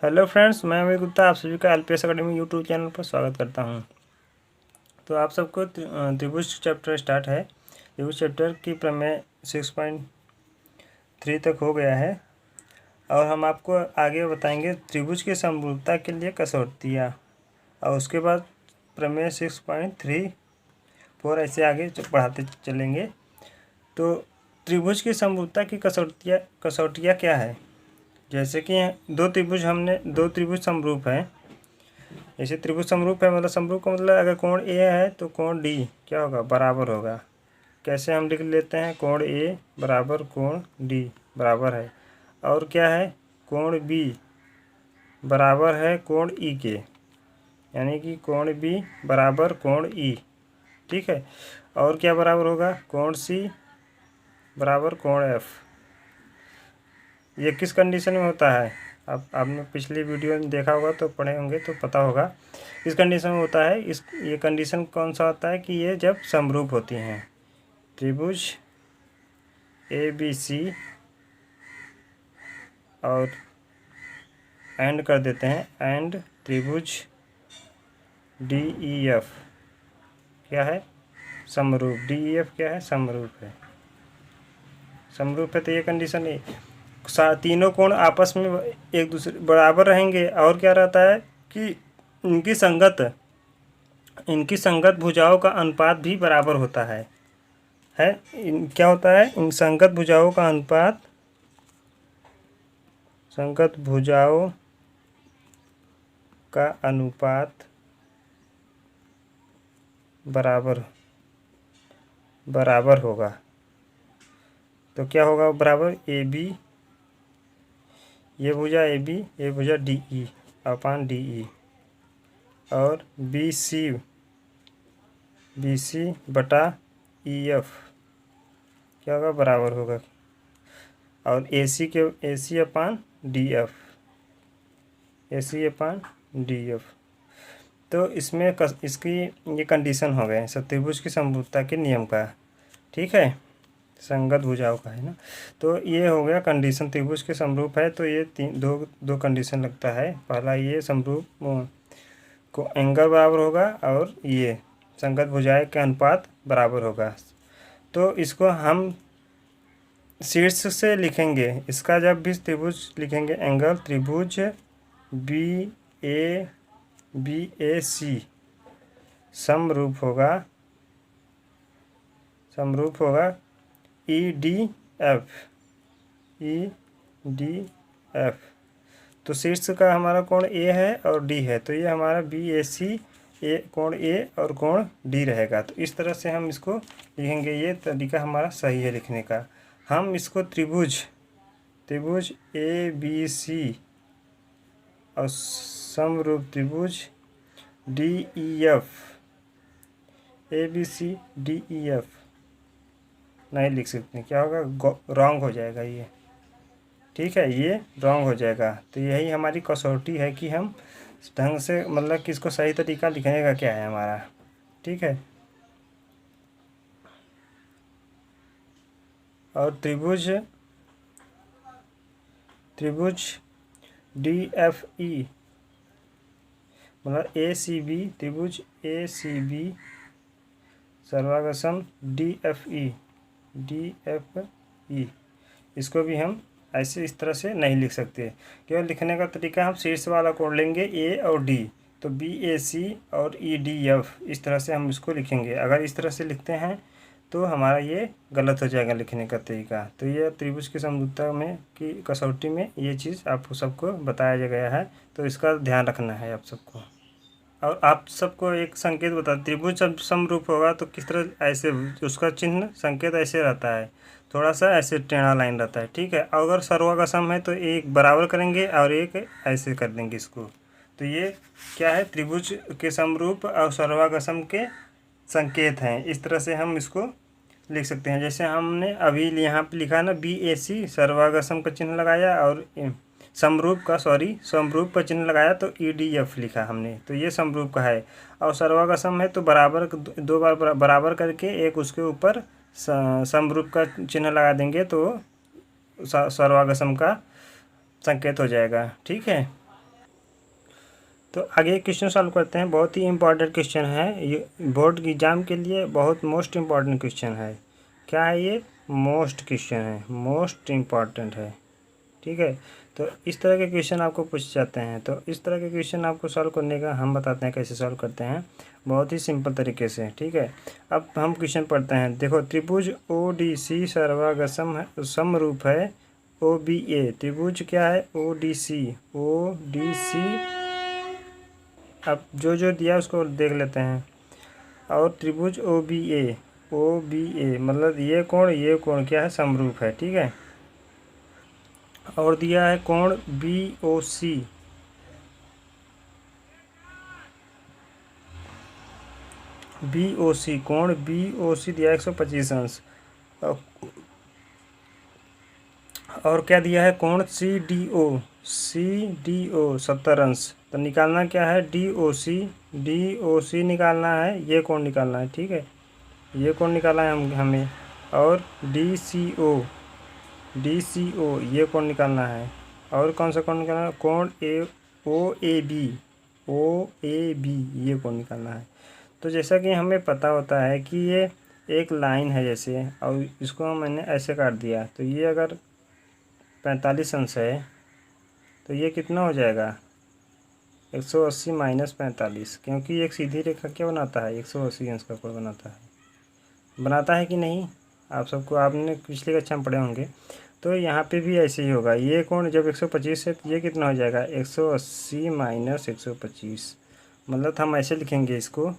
Hello friends, मैं अमित गुप्ता आप सभी का एलपीएस अकेडमी यूट्यूब चैनल पर स्वागत करता हूं। तो आप सबको त्रिभुज चैप्टर स्टार्ट है। त्रिभुज चैप्टर की प्रमेय 6.3 तक हो गया है और हम आपको आगे बताएंगे त्रिभुज की समरूपता के लिए कसौटियाँ, और उसके बाद प्रमेय 6.34 ऐसे आगे बढ़ाते चलेंगे। तो त्रिभुज की समरूपता की कसौटियाँ क्या है? जैसे कि दो त्रिभुज समरूप हैं। जैसे त्रिभुज समरूप है, मतलब समरूप का मतलब अगर कोण ए है तो कोण डी क्या होगा? बराबर होगा। कैसे हम लिख लेते हैं? कोण ए बराबर कोण डी बराबर है। और क्या है? कोण बी बराबर है कोण ई के, यानी कि कोण बी बराबर कोण ई। ठीक है। और क्या बराबर होगा? कोण सी बराबर कोण एफ। ये किस कंडीशन में होता है? आपने पिछली वीडियो में देखा होगा तो पढ़े होंगे तो पता होगा। इस कंडीशन में होता है। ये कंडीशन कौन सा होता है कि ये जब समरूप होती हैं। त्रिभुज ए बी सी और एंड कर देते हैं, एंड त्रिभुज डी ई एफ क्या है? समरूप। डी ई एफ क्या है? समरूप है। समरूप है तो ये कंडीशन है, तीनों कोण आपस में एक दूसरे बराबर रहेंगे। और क्या रहता है कि इनकी संगत भुजाओं का अनुपात भी बराबर होता है। क्या होता है? इन संगत भुजाओं का अनुपात, संगत भुजाओं का अनुपात बराबर होगा। तो क्या होगा बराबर? ए बी, ये भुजा ए बी, ये भुजा डी ई अपान डी ई, और बी सी बटा ई एफ क्या होगा? बराबर होगा। और ए सी अपान डी एफ, ए सी अपान डी एफ। तो इसमें इसकी ये कंडीशन हो गए सब त्रिभुज की समरूपता के नियम का। ठीक है, संगत भुजाओं का है ना। तो ये हो गया कंडीशन, त्रिभुज के समरूप है तो ये दो कंडीशन लगता है। पहला ये समरूप को एंगल बराबर होगा, और ये संगत भुजाएं के अनुपात बराबर होगा। तो इसको हम शीर्ष से लिखेंगे। इसका जब भी त्रिभुज लिखेंगे, एंगल त्रिभुज बी ए सी समरूप होगा ई डी एफ। तो शीर्ष का हमारा कोण ए है और डी है, तो ये हमारा बी ए सी कोण ए और कोण डी रहेगा। तो इस तरह से हम इसको लिखेंगे। ये तरीका हमारा सही है लिखने का। हम इसको त्रिभुज ए बी सी और समरूप त्रिभुज D E F, A B C D E F नहीं लिख सकते। क्या होगा? रॉन्ग हो जाएगा ये। ठीक है, ये रॉन्ग हो जाएगा। तो यही हमारी कसौटी है कि हम ढंग से, मतलब कि इसको सही तरीका लिखने का क्या है हमारा। ठीक है। और त्रिभुज डी एफ ई मतलब ए सी बी, त्रिभुज ए सी बी सर्वागसम डी एफ ई, इसको भी हम ऐसे इस तरह से नहीं लिख सकते। केवल लिखने का तरीका हम शीर्ष वाला कोण लेंगे ए और डी, तो बी ए सी और ई डी एफ, इस तरह से हम इसको लिखेंगे। अगर इस तरह से लिखते हैं तो हमारा ये गलत हो जाएगा लिखने का तरीका। तो ये त्रिभुज की समरूपता में की कसौटी में ये चीज़ आपको सबको बताया गया है, तो इसका ध्यान रखना है आप सबको। और आप सबको एक संकेत बता, त्रिभुज जब समरूप होगा तो किस तरह, ऐसे उसका चिन्ह संकेत ऐसे रहता है, थोड़ा सा ऐसे टेढ़ा लाइन रहता है। ठीक है। अगर सर्वागसम है तो एक बराबर करेंगे और एक ऐसे कर देंगे इसको। तो ये क्या है? त्रिभुज के समरूप और सर्वागसम के संकेत हैं। इस तरह से हम इसको लिख सकते हैं। जैसे हमने अभी यहाँ पे लिखा ना, बी ए सी सर्वागसम का चिन्ह लगाया और समरूप का चिन्ह लगाया, तो ई डी एफ लिखा हमने, तो ये समरूप का है। और सर्वागसम है तो बराबर दो बार बराबर करके एक उसके ऊपर समरूप का चिन्ह लगा देंगे, तो सर्वागसम का संकेत हो जाएगा। ठीक है। तो आगे क्वेश्चन सॉल्व करते हैं। बहुत ही इंपॉर्टेंट क्वेश्चन है, ये बोर्ड एग्जाम के लिए बहुत मोस्ट इम्पॉर्टेंट क्वेश्चन है। क्या है ये? मोस्ट क्वेश्चन है, मोस्ट इम्पॉर्टेंट है। ठीक है, तो इस तरह के क्वेश्चन आपको पूछ जाते हैं। तो इस तरह के क्वेश्चन आपको सॉल्व करने का हम बताते हैं कैसे सॉल्व करते हैं, बहुत ही सिंपल तरीके से। ठीक है, अब हम क्वेश्चन पढ़ते हैं। देखो, त्रिभुज ओ डी सी सर्वागसम है, समरूप है ओ बी ए। त्रिभुज क्या है? O D C, O D C. अब जो दिया उसको देख लेते हैं। और त्रिभुज ओ बी ए, ओ बी ए मतलब ये कोण क्या है? समरूप है। ठीक है, और दिया है कोण बी ओ सी, बी ओ सी, कोण बी ओ सी दिया 125 अंश। और क्या दिया है? कोण C D O, C D O 70 अंश। तो निकालना क्या है? डी ओ सी, डी ओ सी निकालना है, ये कोण निकालना है। ठीक है, ये कोण निकालना है हमें। और D C O, D C ओ ये कोण निकालना है। और कौन सा कोण निकालना है? कोण ए ओ A B, O A B ये कोण निकालना है। तो जैसा कि हमें पता होता है कि ये एक लाइन है जैसे, और इसको मैंने ऐसे काट दिया, तो ये अगर 45 अंश है तो ये कितना हो जाएगा? 180 माइनस 45, क्योंकि एक सीधी रेखा क्या बनाता है? 180 अंश का कोण बनाता है कि नहीं? आप सबको, आपने पिछली कक्षा में पढ़े होंगे। तो यहाँ पे भी ऐसे ही होगा। ये कोण जब 125 है तो ये कितना हो जाएगा? 180 माइनस 125। मतलब हम ऐसे लिखेंगे इसको,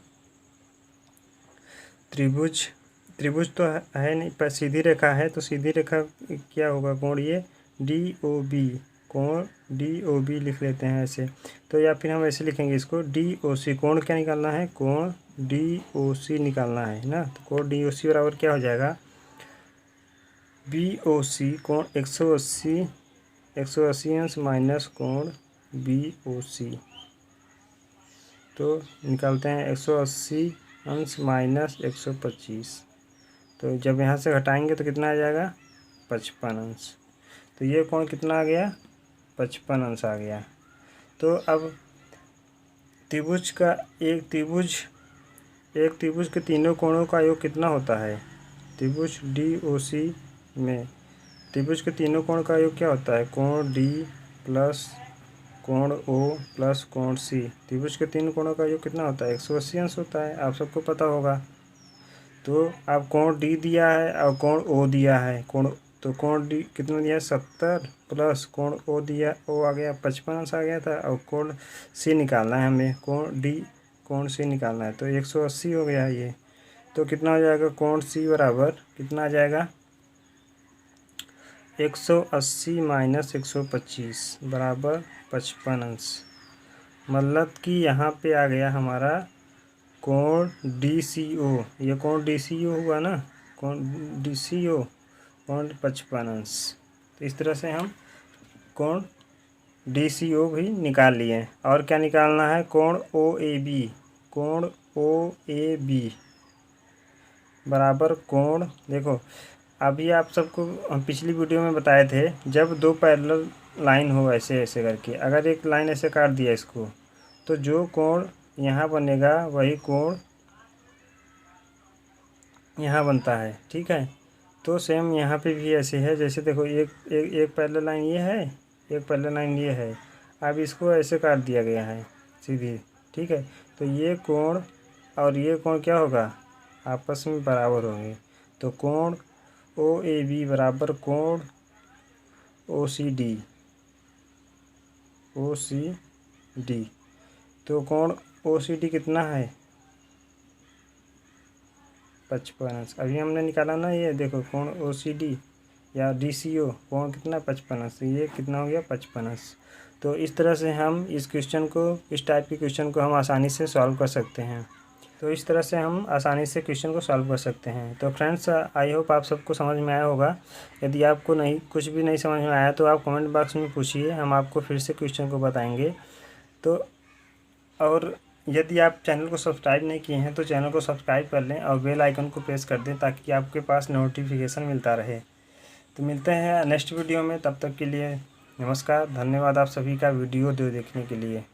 त्रिभुज तो है नहीं, पर सीधी रेखा है। तो सीधी रेखा क्या होगा? कोण ये डी ओ बी, कोण डी ओ बी लिख लेते हैं ऐसे। तो या फिर हम ऐसे लिखेंगे इसको, डी ओ सी। कोण क्या निकालना है? कोण डी ओ सी निकालना है ना। तो कोण डी ओ सी बराबर क्या हो जाएगा? बी ओ सी, कोण 180 अंश माइनस कोण बी ओ सी। तो निकालते हैं 180 अंश माइनस 125। तो जब यहाँ से घटाएंगे तो कितना आ जाएगा? 55 अंश। तो ये कोण कितना आ गया? 55 अंश आ गया। तो अब त्रिभुज का एक त्रिभुज के तीनों कोणों का योग कितना होता है? त्रिभुज डी ओ सी में त्रिभुज के तीनों कोण का योग क्या होता है? कोण डी प्लस कोण ओ प्लस कोण सी। त्रिभुज के तीन कोणों का योग कितना होता है? 180 अंश होता है, आप सबको पता होगा। तो अब कोण डी दिया है और कोण ओ दिया है। कोण डी कितना दिया है? 70 प्लस कोण ओ दिया, ओ आ गया 55 अंश आ गया था। और कोण सी निकालना है हमें, कोण सी निकालना है। तो 180 हो गया ये। तो कितना हो जाएगा? कोण सी बराबर कितना आ जाएगा? 180 माइनस 125 बराबर 55 अंश। मतलब कि यहाँ पे आ गया हमारा कोण डी सी ओ। ये कोण डी सी ओ हुआ ना, कोण डी सी ओ, कोण 55 अंश। तो इस तरह से हम कोण डी सी ओ भी निकाल लिए। और क्या निकालना है? कोण ओ ए बी, कोण ओ ए बी बराबर कोण, देखो अभी आप सबको हम पिछली वीडियो में बताए थे, जब दो पैरेलल लाइन हो ऐसे ऐसे करके, अगर एक लाइन ऐसे काट दिया इसको, तो जो कोण यहाँ बनेगा वही कोण यहाँ बनता है। ठीक है, तो सेम यहाँ पे भी ऐसे है। जैसे देखो, एक पैरेलल लाइन ये है, एक पैरेलल लाइन ये है। अब इसको ऐसे काट दिया गया है सीधी। ठीक है, तो ये कोण और ये कोण क्या होगा? आपस में बराबर होंगे। तो कोण ओ ए बी बराबर कोण ओ सी डी, ओ सी डी। तो कोण ओ सी डी कितना है? 55 अंश। अभी हमने निकाला ना, ये देखो कोण ओ सी डी या डी सी ओ, कोण कितना? 55 अंश। ये कितना हो गया? 55 अंश। तो इस तरह से हम इस क्वेश्चन को, इस टाइप के क्वेश्चन को हम आसानी से सॉल्व कर सकते हैं। तो इस तरह से हम आसानी से क्वेश्चन को सॉल्व कर सकते हैं। तो फ्रेंड्स, आई होप आप सबको समझ में आया होगा। यदि आपको कुछ भी नहीं समझ में आया तो आप कमेंट बॉक्स में पूछिए, हम आपको फिर से क्वेश्चन को बताएंगे। तो और यदि आप चैनल को सब्सक्राइब नहीं किए हैं तो चैनल को सब्सक्राइब कर लें और बेल आइकन को प्रेस कर दें, ताकि आपके पास नोटिफिकेशन मिलता रहे। तो मिलते हैं नेक्स्ट वीडियो में, तब तक के लिए नमस्कार। धन्यवाद आप सभी का वीडियो देखने के लिए।